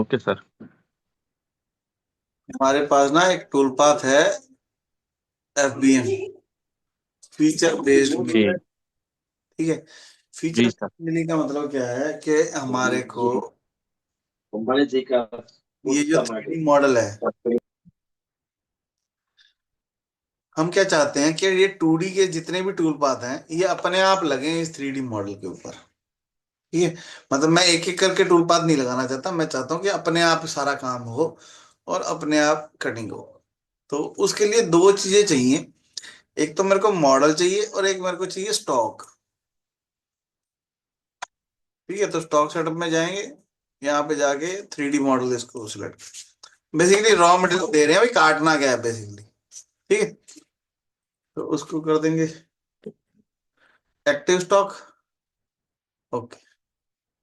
Okay sir. हमारे पास ना एक टूल पाथ है, FBM, फीचर बेस्ड मिलिंग। जी। ठीक है। जी फीचर सर। मिलिंग का मतलब क्या है कि हमारे को ये जो 3D मॉडल है, हम क्या चाहते हैं कि ये 2D के जितने भी टूल पाथ हैं ये अपने आप लगे इस 3D मॉडल के ऊपर। ठीक है। मतलब मैं एक एक करके टूल पाथ नहीं लगाना चाहता, मैं चाहता हूँ कि अपने आप सारा काम हो और अपने आप कटिंग हो। तो उसके लिए दो चीजें चाहिए। एक तो मेरे को मॉडल चाहिए और एक मेरे को चाहिए स्टॉक। ठीक है। तो स्टॉक सेटअप में जाएंगे, यहाँ पे जाके 3D मॉडल इसको सिलेक्ट, बेसिकली रॉ मटेरियल दे रहे हैं, अभी काटना क्या है बेसिकली। ठीक है। तो उसको कर देंगे एक्टिव स्टॉक। ओके।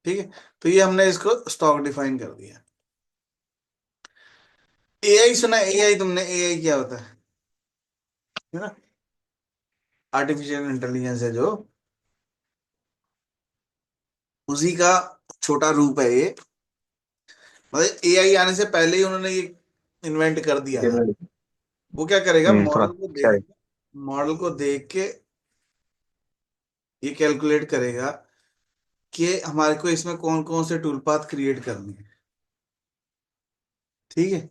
ठीक है। तो ये हमने इसको स्टॉक डिफाइन कर दिया। एआई सुना है? एआई तुमने, एआई क्या होता है ना? आर्टिफिशियल इंटेलिजेंस है जो, उसी का छोटा रूप है ये। मतलब एआई आने से पहले ही उन्होंने ये इन्वेंट कर दिया था। वो क्या करेगा, थोड़ा मॉडल को अच्छा है। देखेगा, मॉडल को देख के ये कैलकुलेट करेगा कि हमारे को इसमें कौन कौन से टूल पाथ क्रिएट करने हैं। ठीक है।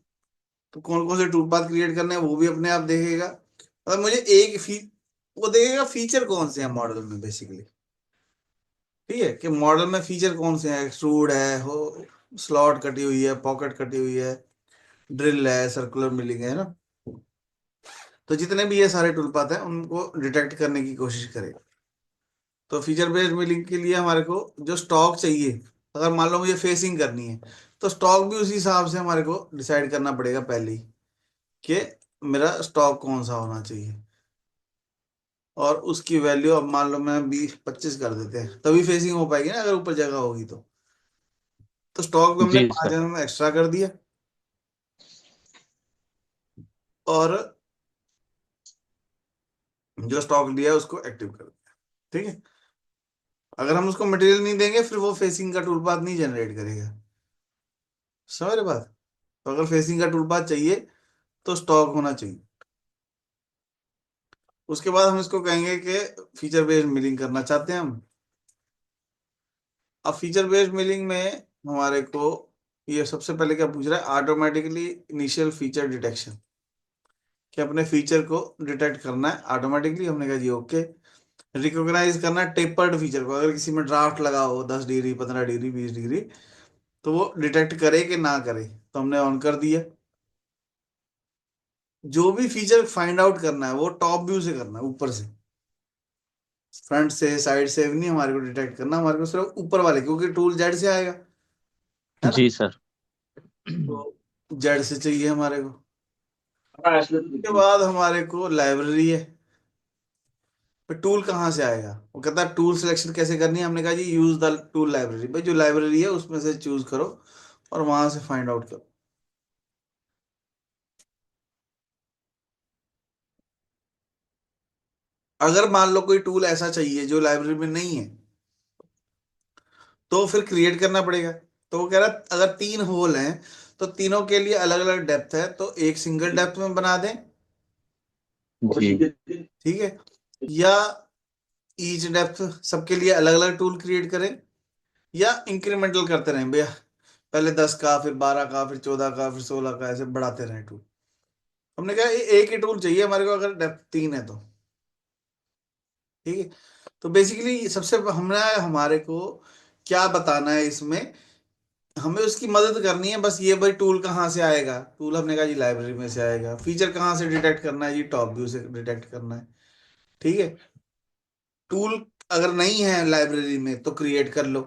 तो कौन कौन से टूल पाथ क्रिएट करने हैं वो भी अपने आप देखेगा। मतलब मुझे वो देखेगा फीचर कौन से हैं मॉडल में बेसिकली। ठीक है। कि मॉडल में फीचर कौन से हैं, एक्सट्रूड है, हो स्लॉट कटी हुई है, पॉकेट कटी हुई है, ड्रिल है, सर्कुलर मिलिंग है ना। तो जितने भी ये सारे टूल पाथ हैं उनको डिटेक्ट करने की कोशिश करेगा। तो फीचर बेस्ड मिलिंग के लिए हमारे को जो स्टॉक चाहिए, अगर मान लो मुझे फेसिंग करनी है तो स्टॉक भी उसी हिसाब से हमारे को डिसाइड करना पड़ेगा पहले ही, कि मेरा स्टॉक कौन सा होना चाहिए। और उसकी वैल्यू अब मान लो मैं 20-25 कर देते हैं, तभी फेसिंग हो पाएगी ना, अगर ऊपर जगह होगी तो। तो स्टॉक भी हमने जी सर। 5 एक्स्ट्रा कर दिया और जो स्टॉक लिया उसको एक्टिव कर दिया। ठीक है। अगर हम उसको मटेरियल नहीं देंगे फिर वो फेसिंग का टूल पाथ नहीं जनरेट करेगा। समझ रहे बात? तो अगर फेसिंग का टूल पाथ चाहिए तो स्टॉक होना चाहिए। उसके बाद हम इसको कहेंगे कि फीचर बेस्ड मिलिंग करना चाहते हैं हम। अब फीचर बेस्ड मिलिंग में हमारे को ये सबसे पहले क्या पूछ रहा है, ऑटोमेटिकली इनिशियल फीचर डिटेक्शन, कि अपने फीचर को डिटेक्ट करना है ऑटोमेटिकली। हमने कहा जी ओके। रिकॉग्नाइज करना है टेपर्ड फीचर को, अगर किसी में ड्राफ्ट लगा हो 10 डिग्री, 15 डिग्री, 20 डिग्री, तो वो डिटेक्ट करे कि ना करे, तो हमने ऑन कर दिया। जो भी फीचर फाइंड आउट करना है वो टॉप व्यू से करना है, ऊपर से, फ्रंट से साइड से नहीं हमारे को डिटेक्ट करना, हमारे को सिर्फ ऊपर वाले, क्योंकि टूल जेड से आएगा, है ना। जी सर। तो जेड से चाहिए हमारे को। उसके बाद हमारे को लाइब्रेरी है। तो टूल कहाँ से आएगा, वो कहता है टूल सिलेक्शन कैसे करनी है। हमने कहा जी यूज द टूल लाइब्रेरी, भाई जो लाइब्रेरी है उसमें से चूज करो और वहां से फाइंड आउट करो। अगर मान लो कोई टूल ऐसा चाहिए जो लाइब्रेरी में नहीं है, तो फिर क्रिएट करना पड़ेगा। तो वो कह रहा है अगर 3 होल हैं तो तीनों के लिए अलग अलग डेप्थ है, तो एक सिंगल डेप्थ में बना दें। जी। ठीक है। या ईच डेप्थ सबके लिए अलग अलग टूल क्रिएट करें, या इंक्रीमेंटल करते रहें भैया, पहले 10 का, फिर 12 का, फिर 14 का, फिर 16 का, ऐसे बढ़ाते रहें टूल। हमने कहा एक ही टूल चाहिए हमारे को अगर डेप्थ 3 है तो। ठीक है। तो बेसिकली सबसे हमने हमारे को क्या बताना है इसमें, हमें उसकी मदद करनी है बस। ये भाई टूल कहाँ से आएगा, टूल हमने कहा जी लाइब्रेरी में से आएगा। फीचर कहाँ से डिटेक्ट करना है जी, टॉप व्यू से डिटेक्ट करना है। ठीक है। टूल अगर नहीं है लाइब्रेरी में तो क्रिएट कर लो।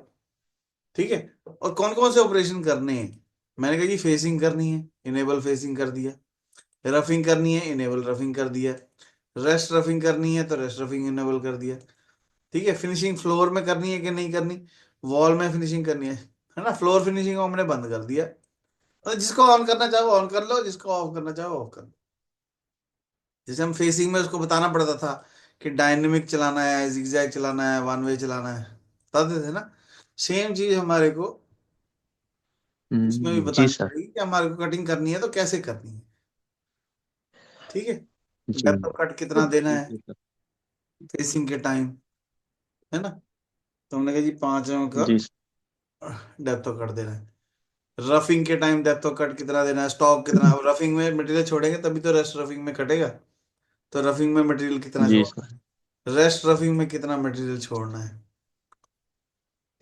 ठीक है। और कौन कौन से ऑपरेशन करने हैं, मैंने कहा जी फेसिंग करनी है, इनेबल फेसिंग कर दिया। रफिंग करनी है, इनेबल रफिंग कर दिया। रेस्ट रफिंग करनी है तो रेस्ट रफिंग इनेबल कर दिया। ठीक है। फिनिशिंग फ्लोर में करनी है कि नहीं करनी, वॉल में फिनिशिंग करनी है ना, फ्लोर फिनिशिंग को हमने बंद कर दिया। तो जिसको ऑन करना चाहो ऑन कर लो, जिसको ऑफ करना चाहो ऑफ कर लो। जैसे हम फेसिंग में उसको बताना पड़ता था कि डायनेमिक चलाना है, जिगजैग चलाना है, वन वे चलाना है, बताते थे ना। सेम चीज हमारे को इसमें भी जी बतानी सर। पड़ेगी कि हमारे को कटिंग करनी है तो कैसे करनी है। ठीक है, जी डेप्थ ऑफ कट कितना देना है जी सर। फेसिंग के टाइम, है ना। तो हमने कहा जी 5 का जी डेप्थ ऑफ कट देना है। रफिंग के टाइम डेप्थ ऑफ कट कितना देना है, स्टॉक कितना, अब रफिंग में मटेरियल छोड़ेंगे तभी तो रेस्ट रफिंग में कटेगा। तो रफिंग में मटेरियल कितना जी छोड़ना सर। है, रेस्ट रफिंग में कितना मटेरियल छोड़ना है।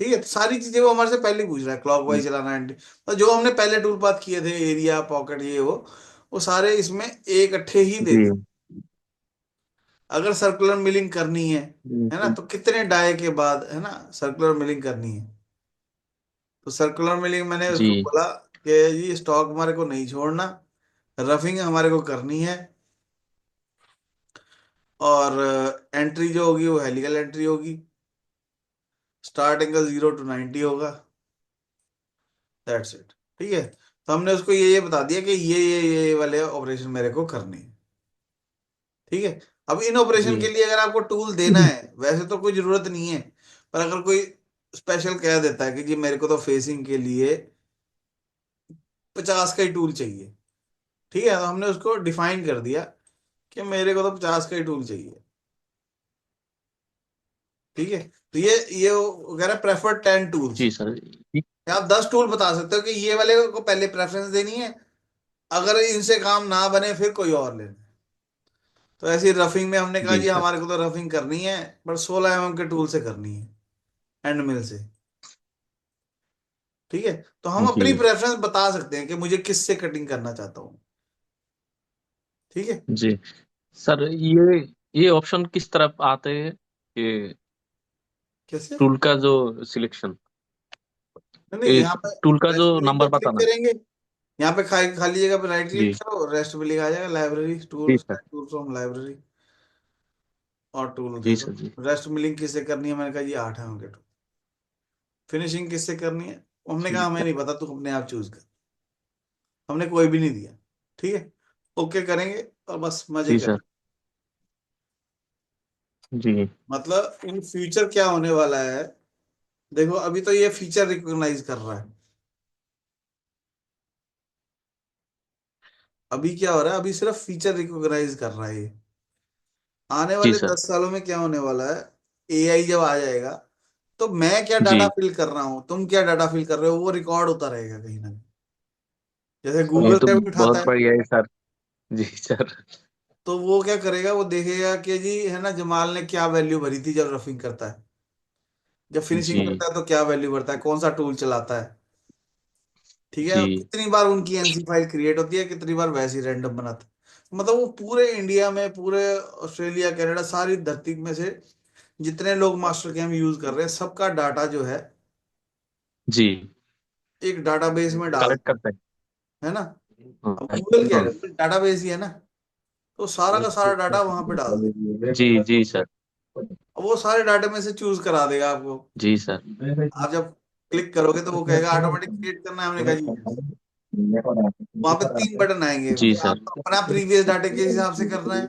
ठीक है, तो सारी चीजें वो हमारे से पहले ही पूछ रहा है, क्लॉक वाइज चलाना है तो जो हमने पहले टूल पाथ किए थे, एरिया पॉकेट ये वो सारे इसमें इकट्ठे ही दे जी दी। अगर सर्कुलर मिलिंग करनी है ना, तो कितने डाई के बाद, है ना, सर्कुलर मिलिंग करनी है। तो सर्कुलर मिलिंग मैंने उसको जी बोला कि जी स्टॉक हमारे को नहीं छोड़ना, रफिंग हमारे को करनी है, और एंट्री जो होगी वो हेलिकल एंट्री होगी, स्टार्ट एंगल 0 to 90 होगा, दैट्स इट। ठीक है, तो हमने उसको ये बता दिया कि ये वाले ऑपरेशन मेरे को करने हैं। ठीक है, अब इन ऑपरेशन के जी लिए अगर आपको टूल देना है, वैसे तो कोई जरूरत नहीं है, पर अगर कोई स्पेशल कह देता है कि जी मेरे को तो फेसिंग के लिए 50 का ही टूल चाहिए, ठीक है, तो हमने उसको डिफाइन कर दिया कि मेरे को तो 50 का ही टूल चाहिए। ठीक है, तो ये वो कह रहा है प्रेफर्ड 10 टूल्स। जी सर। आप 10 टूल बता सकते हो कि ये वाले को पहले प्रेफरेंस देनी है, अगर इनसे काम ना बने फिर कोई और लेना है। तो ऐसी रफिंग में हमने कहा जी जी सर। हमारे को तो रफिंग करनी है, पर 16 mm के टूल से करनी है, एंड मिल से। ठीक है, तो हम जी अपनी प्रेफरेंस बता सकते हैं कि मुझे किससे कटिंग करना चाहता हूँ। ठीक है, जी सर। ये ऑप्शन किस तरफ आते हैं कि कैसे, टूल का जो सिलेक्शन, नहीं नहीं, यहाँ पे टूल का जो रेस्ट बिलिंग पे नंबर क्लिक बताना। करेंगे, यहाँ पे खाली खाली जगह पे राइट क्लिक जी करो, रेस्ट बिलिंग आ जाएगा, लाइब्रेरी जी tool, sir. Tool from library, और टूल दे जी दो। सर। जी रेस्ट मिलिंग किससे करनी है, मैंने कहा जी 8 mm के टूल। फिनिशिंग किससे करनी है, हमने कहा हमें नहीं पता, तू अपने आप चूज कर। हमने कोई भी नहीं दिया। ठीक है, ओके करेंगे और बस मजे जी सर। करें। जी मतलब इन फ्यूचर क्या होने वाला है, देखो अभी तो ये फीचर रिकॉग्नाइज कर रहा है। अभी क्या हो रहा है, अभी सिर्फ फीचर रिकॉग्नाइज कर रहा है ये। आने जी वाले सर। 10 सालों में क्या होने वाला है, एआई जब आ जाएगा, तो मैं क्या डाटा जी फिल कर रहा हूँ, तुम क्या डाटा फिल कर रहे हो, वो रिकॉर्ड होता रहेगा कहीं ना कहीं। जैसे ये गूगल तो से भी उठाता बहुत है, बढ़िया है सर। जी सर। तो वो क्या करेगा, वो देखेगा कि जी, है ना, जमाल ने क्या वैल्यू भरी थी जब रफिंग करता है, जब फिनिशिंग जी करता है तो क्या वैल्यू भरता है, कौन सा टूल चलाता है। ठीक है, और जी कितनी बार उनकी एनसी फाइल क्रिएट होती है, कितनी बार वैसी रैंडम बनाता है। मतलब वो पूरे इंडिया में, पूरे ऑस्ट्रेलिया कनाडा सारी धरती में से जितने लोग मास्टर कैम यूज कर रहे हैं, सबका डाटा जो है जी एक डाटाबेस में डाल, कलेक्ट करते है ना। हैं। अब हाँ गूगल क्या हाँ। है, डाटाबेस ही है ना, तो सारा का सारा डाटा वहां पे डाल दे। जी जी सर। अब वो सारे डाटा में से चूज करा देगा आपको। जी सर। आप जब क्लिक करोगे तो वो कहेगा ऑटोमेटिक क्रिएट करना है, हमने कहा जी yes। वहां पे 3 बटन आएंगे जी कि सर। आपको अपना प्रीवियस डाटा के हिसाब से करना है,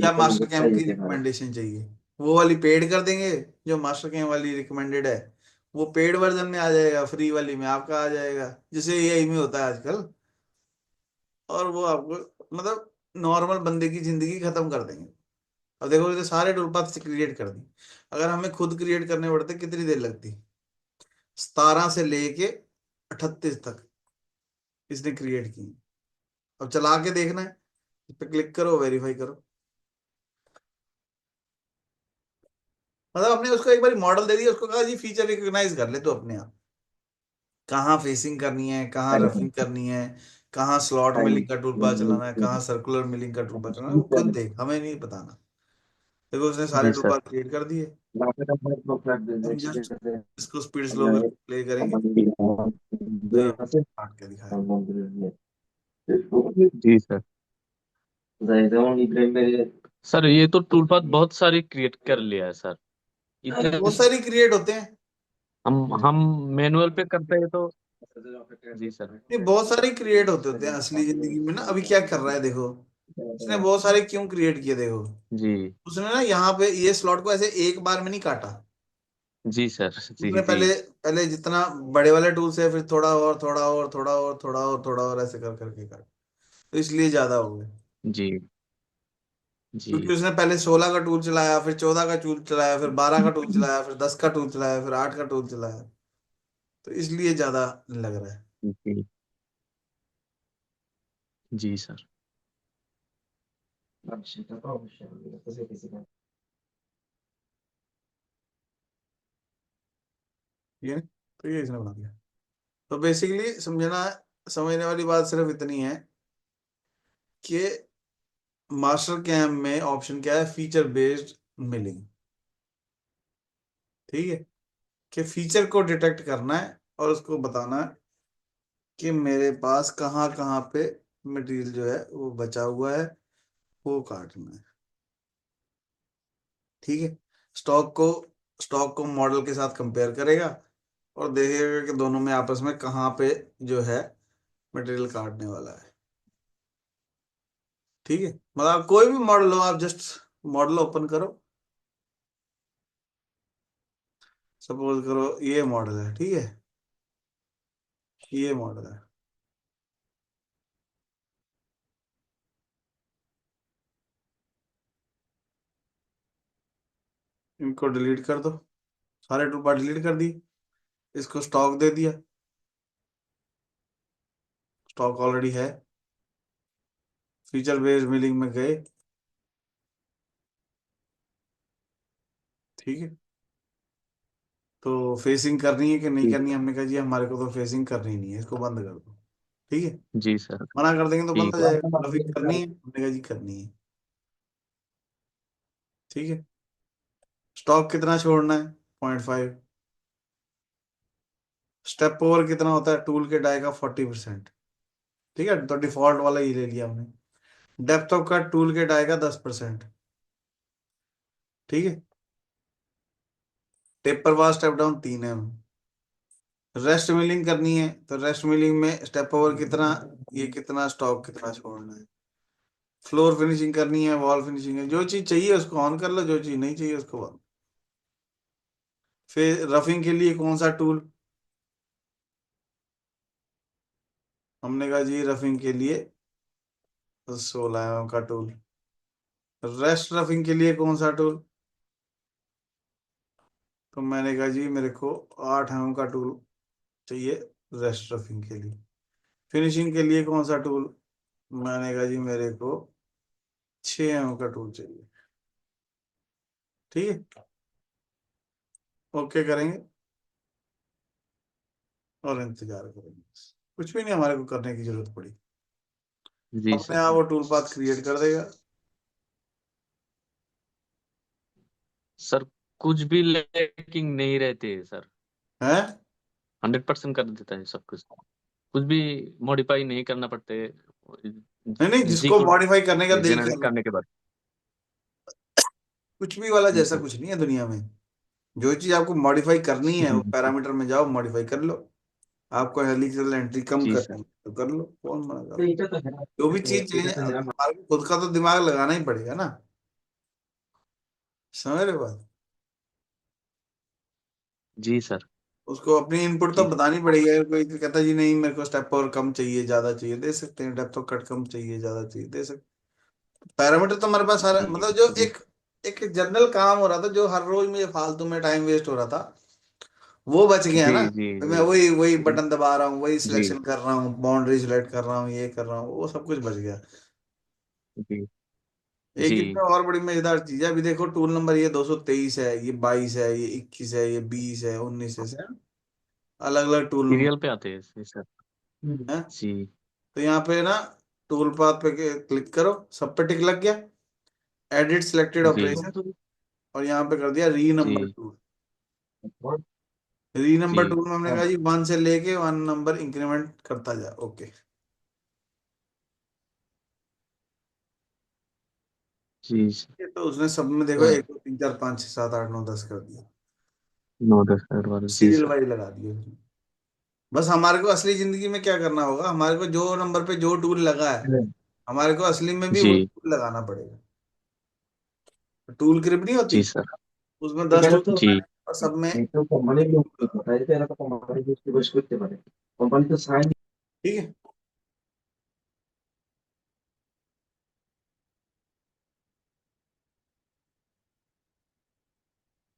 या मास्टर कैम की रिकमेंडेशन चाहिए, वो वाली पेड कर देंगे। जो मास्टर कैम वाली रिकमेंडेड है वो पेड वर्जन में आ जाएगा, फ्री वाली में आपका आ जाएगा, जैसे एआई में होता है आजकल। और वो आपको, मतलब नॉर्मल बंदे की जिंदगी खत्म कर देंगे। अब देखो, ये तो सारे टूल पाथ से क्रिएट कर दी। अगर हमें खुद क्रिएट करने पड़ते कितनी देर लगती, 17 से लेके 38 तक इसने क्रिएट की। अब चला के देखना है, इस पे क्लिक करो, वेरीफाई करो। मतलब हमने उसको एक बार मॉडल दे दिया, उसको कहा जी फीचर रिकॉग्नाइज कर ले तो अपने आप, कहाँ फेसिंग करनी है, कहाँ रफिंग करनी है, कहाँ स्लॉट मिलिंग का टूल पाथ चलाना है, कहाँ सर्कुलर मिलिंग का टूल पाथ चलाना है, वो खुद देख, हमें नहीं बताना। देखो उसने सारे जी टूल सर। पाथ क्रिएट कर दिए। हम जस्ट इसको स्पीड स्लो करके प्ले करेंगे, काट के दिखाएगा। जी सर। सर ये तो टूल पाथ बहुत सारी क्रिएट कर लिया है सर। इतने बहुत सारी क्रिएट होते हैं, हम मैनुअल पे करते हैं तो। जी सर। नहीं बहुत सारे क्रिएट होते हैं असली जिंदगी में ना। अभी क्या कर रहा है देखो, उसने बहुत सारे क्यों क्रिएट किए देखो। जी उसने ना यहाँ पे ये स्लॉट को ऐसे एक बार में नहीं काटा, जी सर, जी उसने जी पहले पहले जितना बड़े वाले टूल से फिर थोड़ा और थोड़ा और थोड़ा और थोड़ा और थोड़ा और ऐसे कर करके काट, तो इसलिए ज्यादा हो गया। जी क्योंकि जी उसने पहले 16 का टूल चलाया, फिर 14 का टूल चलाया, फिर 12 का टूल चलाया, फिर 10 का टूल चलाया, फिर 8 का टूल चलाया, तो इसलिए ज्यादा लग रहा है। जी जी सर। ये तो ये इसने बना दिया। तो बेसिकली समझना, समझने वाली बात सिर्फ इतनी है कि मास्टर कैम में ऑप्शन क्या है, फीचर बेस्ड मिलिंग। ठीक है, कि फीचर को डिटेक्ट करना है और उसको बताना है कि मेरे पास कहाँ कहाँ पे मटेरियल जो है वो बचा हुआ है, वो काटना है। ठीक है, स्टॉक को स्टॉक को मॉडल के साथ कंपेयर करेगा और देखेगा कि दोनों में आपस में कहाँ पे जो है मटेरियल काटने वाला है। ठीक है, मतलब कोई भी मॉडल हो, आप जस्ट मॉडल ओपन करो, सपोज करो ये मॉडल है, ठीक है, ये मॉडल है। इनको डिलीट कर दो, सारे टूल बार डिलीट कर दिए, इसको स्टॉक दे दिया, स्टॉक ऑलरेडी है। फीचर बेस्ड मिलिंग में गए, ठीक है, तो फेसिंग करनी है कि नहीं जी करनी है, हमने कहा जी हमारे को तो फेसिंग करनी नहीं है, इसको बंद कर दो। ठीक है, जी सर। मना कर देंगे तो बंद ठीक हो है। जाएगा, ग्राफिक करनी है, हमने कहा जी करनी है। ठीक है, स्टॉक कितना छोड़ना है, 0.5। स्टेप ओवर कितना होता है टूल के डाई का, 40%। ठीक है, तो डिफॉल्ट वाला ही ले लिया हमने। डेप्थ ऑफ कट टूल के डाई का 10%। ठीक है, टेपर वार स्टेप डाउन 3 है। रेस्ट मिलिंग करनी है तो रेस्ट मिलिंग में स्टेप ओवर कितना, ये कितना, स्टॉक कितना छोड़ना है। फ्लोर फिनिशिंग करनी है, वॉल फिनिशिंग है, जो चीज चाहिए उसको ऑन कर लो, जो चीज नहीं चाहिए उसको बंद। फिर रफिंग के लिए कौन सा टूल, हमने कहा जी रफिंग के लिए 16 का टूल। रेस्ट रफिंग के लिए कौन सा टूल, तो मैंने कहा जी मेरे को 8 का टूल चाहिए रेस्ट रफिंग के लिए। फिनिशिंग के लिए कौन सा टूल, मैंने कहा जी मेरे को 6 का टूल चाहिए। ठीक है, ओके करेंगे और इंतजार करेंगे, कुछ भी नहीं हमारे को करने की जरूरत पड़ी, जी अपने सर। आप वो टूल पाथ क्रिएट कर देगा। सर कुछ भी लैकिंग नहीं रहते हैं सर। है 100% कर देता है सब कुछ। कुछ भी मॉडिफाई नहीं करना पड़ते। नहीं नहीं, जी जिसको कोड मॉडिफाई करने का दिल जनरेट कर, करने के बाद। कुछ भी वाला जी जैसा सर। कुछ नहीं है दुनिया में। जो चीज आपको मॉडिफाई करनी है वो जी पैरामीटर में जाओ, मॉडिफाई कर लो। आपको हेलिकल एंट्री कम जी करनी सर। है तो कर लो, कौन मना कर रहा है। जो भी चीज चेंज, अब हमारे को खुद का तो दिमाग लगाना ही पड़ेगा ना, समझ रहे हो बात। जी सर। उसको अपनी इनपुट तो जी बतानी पड़ेगी। अगर कोई कहता जी नहीं मेरे को स्टेप और कम चाहिए, ज्यादा चाहिए, दे सकते हैं। डेप्थ ऑफ कट कम चाहिए, ज्यादा चाहिए, दे सकते। पैरामीटर तो हमारे पास सारा, जी मतलब जो जी एक एक जनरल काम हो रहा था, जो हर रोज मुझे फालतू में टाइम वेस्ट हो रहा था, वो बच गया जी ना। जी तो मैं जी वही वही बटन दबा रहा हूँ, वही जी सिलेक्शन कर रहा हूँ, बाउंड्री सिलेक्ट कर रहा हूँ, ये कर रहा हूँ, वो सब कुछ बच गया। जी एक जी इसमें और बड़ी मजेदार चीज है, अभी देखो टूल नंबर ये 223 है, ये 22 है, ये 21 है, ये 20 है, 19 है, अलग अलग टूल सीरियल नंबर पे आते हैं जी सर। है। जी तो यहाँ पे ना टूल पाथ पे क्लिक करो, सब पे टिक लग गया, एडिट सिलेक्टेड जी ऑपरेशन, और यहाँ पे कर दिया री नंबर जी टूल। री नंबर जी टूल में हमने कहा जी 1 से लेके 1 नंबर इंक्रीमेंट करता जा, ओके। जी ये तो उसने सब में देखो 1 2 3 4 5 6 7 8 9 10 कर दिया, 9 10 जी सीरियल सर। वाइज लगा दिए उसने। बस हमारे को असली जिंदगी में क्या करना होगा, हमारे को जो नंबर पे जो टूल लगा है, हमारे को असली में भी वही जी टूल लगाना पड़ेगा। टूल क्रिप नहीं होती, जी सर। उसमें 10 टूल जी और सब में। একটু কোম্পানির লোক তাইতে এরা তো কোম্পানি বেশ করতে পারে কোম্পানি তো সাইন ठीक है।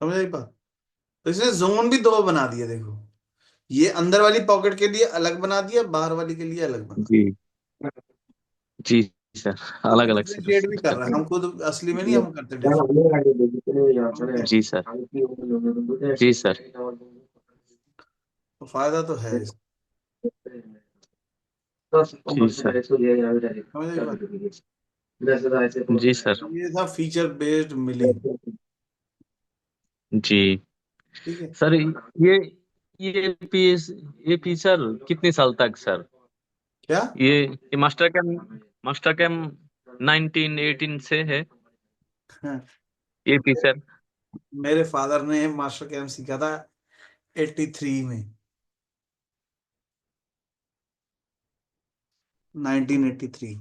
समझ आई बात। तो इसने जोन भी दो बना दिए देखो, ये अंदर वाली पॉकेट के लिए अलग बना दिया, बाहर वाली के लिए अलग बना दिया। जी जी सर, तो अलग अलग से डिफरेंशिएट भी कर रहा करते है, हैं। हम खुद असली में नहीं हम करते যারা डिफरेंट। অনেক আগে দেখতে আসলে जी सर। আমি কি বলবো जी सर। तो फायदा तो है इसका। जी सर। समझ आई बात। जी सर। ये था फीचर बेस्ड मिलिंग। जी ठीक है। सर, ये फीचर कितने साल तक सर? क्या? ये मास्टर कैम 1918 से है हाँ, ये फीचर। मेरे फादर ने मास्टर कैम सीखा था 83 में, 1983।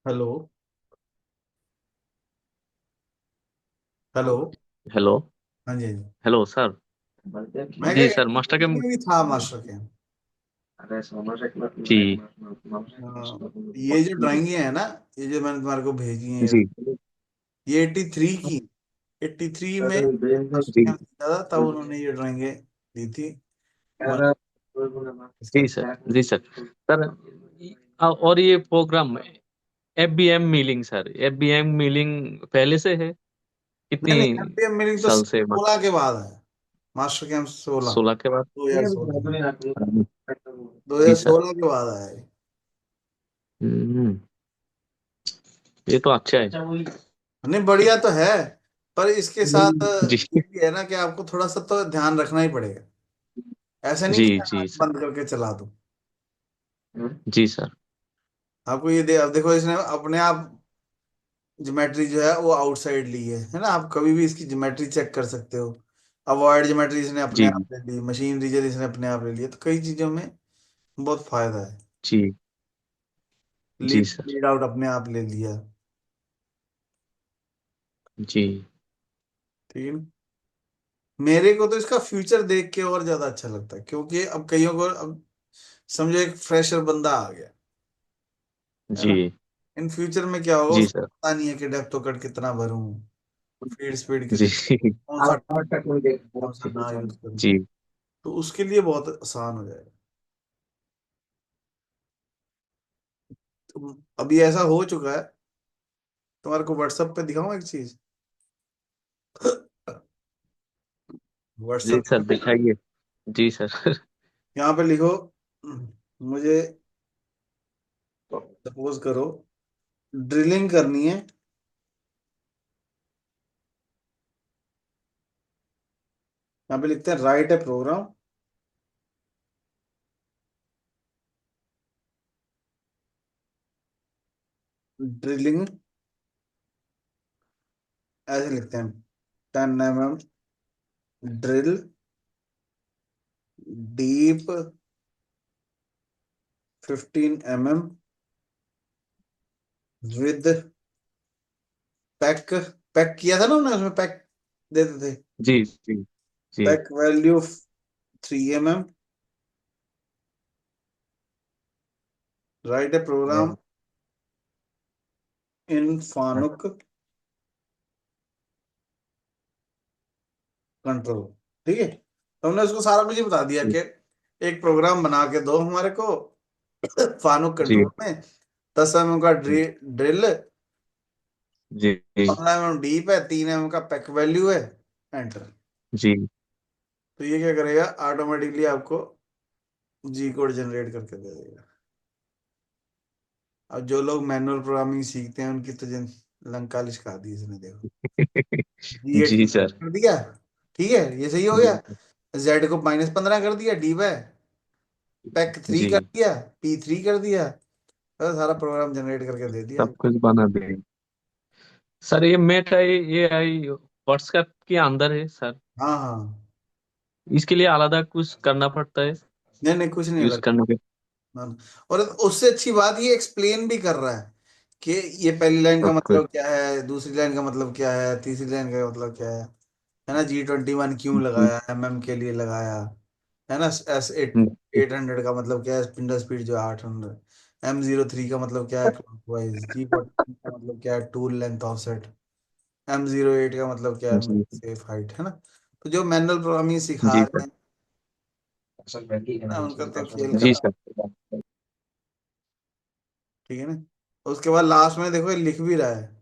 हेलो। हेलो। हेलो। हाँ जी, हाँ जी। Hello sir. मैं क्या जी कह सर, रहा मास्टर हूँ, कैम। भी था मास्टर कैम। जी हाँ, ये जो ड्राइंगे है ना, ये जो मैंने तुम्हारे को भेजी है, जी ये 83 की, 83 में मास्टर जी कैम सीखा था, तब उन्होंने ये ड्राइंगे दी थी। इसका। जी सर। जी सर। सर, और ये program FBM milling sir, FBM milling पहले से है नहीं कितनी नहीं, एमपीएम मेरी तो साल से? 16 के बाद है, मास्टर कैंप 16, 16 के बाद? 2016 में, जी सर। 2016 के बाद आया है। हम्म, ये तो अच्छा है। नहीं बढ़िया तो है, पर इसके साथ जी ये भी है ना कि आपको थोड़ा सा तो ध्यान रखना ही पड़ेगा। ऐसा नहीं जी कि जी आंख सर। बंद करके चला दो। जी सर। आपको ये अब देखो, इसने अपने आप ज्योमेट्री जो है वो आउटसाइड ली है ना, आप कभी भी इसकी ज्योमेट्री चेक कर सकते हो। अवॉइड ज्योमेट्री इसने अपने जी आप ले ली, मशीन रीजन इसने अपने आप ले लिया, तो कई चीजों में बहुत फायदा है। जी जी लीड सर। लीड आउट अपने आप ले लिया। जी ठीक है ना? मेरे को तो इसका फ्यूचर देख के और ज्यादा अच्छा लगता है, क्योंकि अब कईयों को, अब समझो एक फ्रेशर बंदा आ गया है ना, जी इन फ्यूचर में क्या होगा जी उसको सर। पता नहीं है कि डेप्थ तो कट कितना भरूं, फीड स्पीड जी कितनी, कौन सा कौन सा ना यूज करूं। जी तो उसके लिए बहुत आसान हो जाएगा। तो अभी ऐसा हो चुका है, तुम्हारे को व्हाट्सएप पे दिखाऊं एक चीज। जी व्हाट्सएप सर, पे दिखाइए। जी सर। यहाँ पे लिखो, मुझे सपोज करो ड्रिलिंग करनी है। यहाँ पे लिखते हैं राइट ए प्रोग्राम, ड्रिलिंग, ऐसे लिखते हैं 10 mm drill deep 15 mm with pack. Pack किया था ना उन्होंने, उसमें पैक देते थे। जी जी जी पैक वैल्यू 3 mm। राइट ए प्रोग्राम इन फानुक कंट्रोल। ठीक है, तो हमने उसको सारा कुछ ही बता दिया कि एक प्रोग्राम बना के दो हमारे को फानुक जी कंट्रोल में, 10 mm का ड्रिल, जी जी 15 mm डीप है, 3 mm का पैक वैल्यू है, एंटर। जी तो ये क्या करेगा, ऑटोमेटिकली आपको जी कोड जनरेट करके दे देगा। अब जो लोग मैनुअल प्रोग्रामिंग सीखते हैं उनकी तो लंका लिशका दी इसने, देखो G8 जी सर। कर दिया। ठीक है, ये सही हो जी गया। जेड को -15 कर दिया, डी बाय पैक 3 कर जी, दिया, P3 कर दिया, बस सारा प्रोग्राम जनरेट करके दे दिया। सब कुछ बना देंगे सर। ये मेटा AI व्हाट्सएप के अंदर है सर? हाँ हाँ। इसके लिए आलादा कुछ करना पड़ता है नहीं नहीं, कुछ नहीं यूज लगा। करने के? हाँ। और उससे अच्छी बात ये एक्सप्लेन भी कर रहा है कि ये पहली लाइन का ओके। मतलब क्या है, दूसरी लाइन का मतलब क्या है, तीसरी लाइन का मतलब क्या है ना। G21 क्यों जी लगाया, के लिए लगाया, है ना। S800 का मतलब क्या है, स्पिंडल स्पीड जो है 800। M03 का मतलब क्या है, क्लॉकवाइज। G40 का मतलब क्या है, टूल लेंथ ऑफसेट। M08 का मतलब क्या है, जी सेफ हाइट, है ना। तो जो मैनुअल प्रोग्रामिंग सिखा जी रहे सर। हैं ना, उनका तो खेल जी खत्म। सर। ठीक है ना। उसके बाद लास्ट में देखो ये लिख भी रहा है,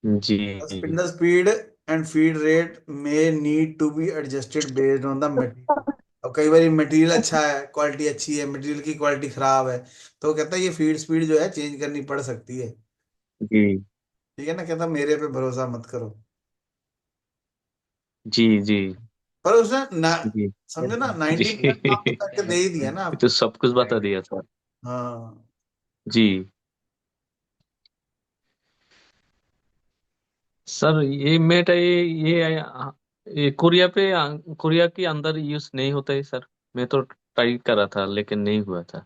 जी spindle speed and feed rate may need to be adjusted based on the material। अब कई बार मटेरियल अच्छा है, क्वालिटी अच्छी है, मटेरियल की क्वालिटी खराब है, तो वो कहता है ये फीड स्पीड जो है चेंज करनी पड़ सकती है। जी ठीक है ना, कहता मेरे पे भरोसा मत करो। जी जी पर उसने ना, जी समझो ना, जी 90% काम तो करके दे ही दिया ना ये तो आपको। सब कुछ बता दिया सर। हाँ। जी सर, ये मेटा ये कोरिया के अंदर यूज नहीं होता है सर। मैं तो ट्राई करा था लेकिन नहीं हुआ था।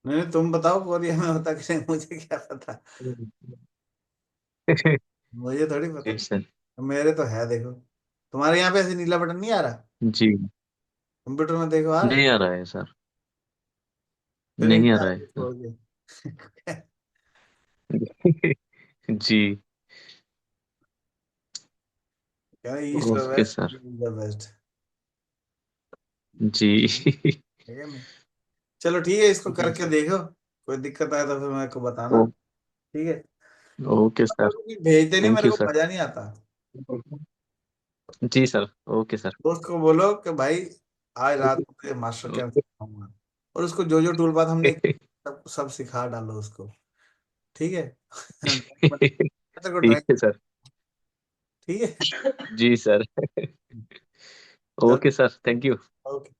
नहीं तुम बताओ कोरिया में होता कि नहीं, मुझे क्या पता। मुझे थोड़ी पता। जी सर। मेरे तो है देखो। तुम्हारे यहाँ पे ऐसे नीला बटन नहीं आ रहा, जी कंप्यूटर में देखो आ रहा है। नहीं आ रहा है सर। फिर नहीं आ इंडिया रहा आईडी है छोड़ के। सर। जी क्या ईस्ट और okay west, sir. The best. जी ठीक है ना। चलो ठीक है, इसको करके देखो, कोई दिक्कत आए तो फिर मेरे को बताना। ओ, ठीक है। Okay sir. मतलब कि भेजते नहीं, थैंक मेरे यू को सर। मजा नहीं आता। जी सर। Okay sir. दोस्त को बोलो कि भाई आज रात को तुझे मास्टर कैंप सिखाऊंगा, और उसको जो जो टूल पाथ हमने सब सब सिखा डालो उसको। ठीक है। तेरे को ठीक है ड्राइंग। सर। ठीक है। जी सर। चल। Okay sir, thank you. Okay.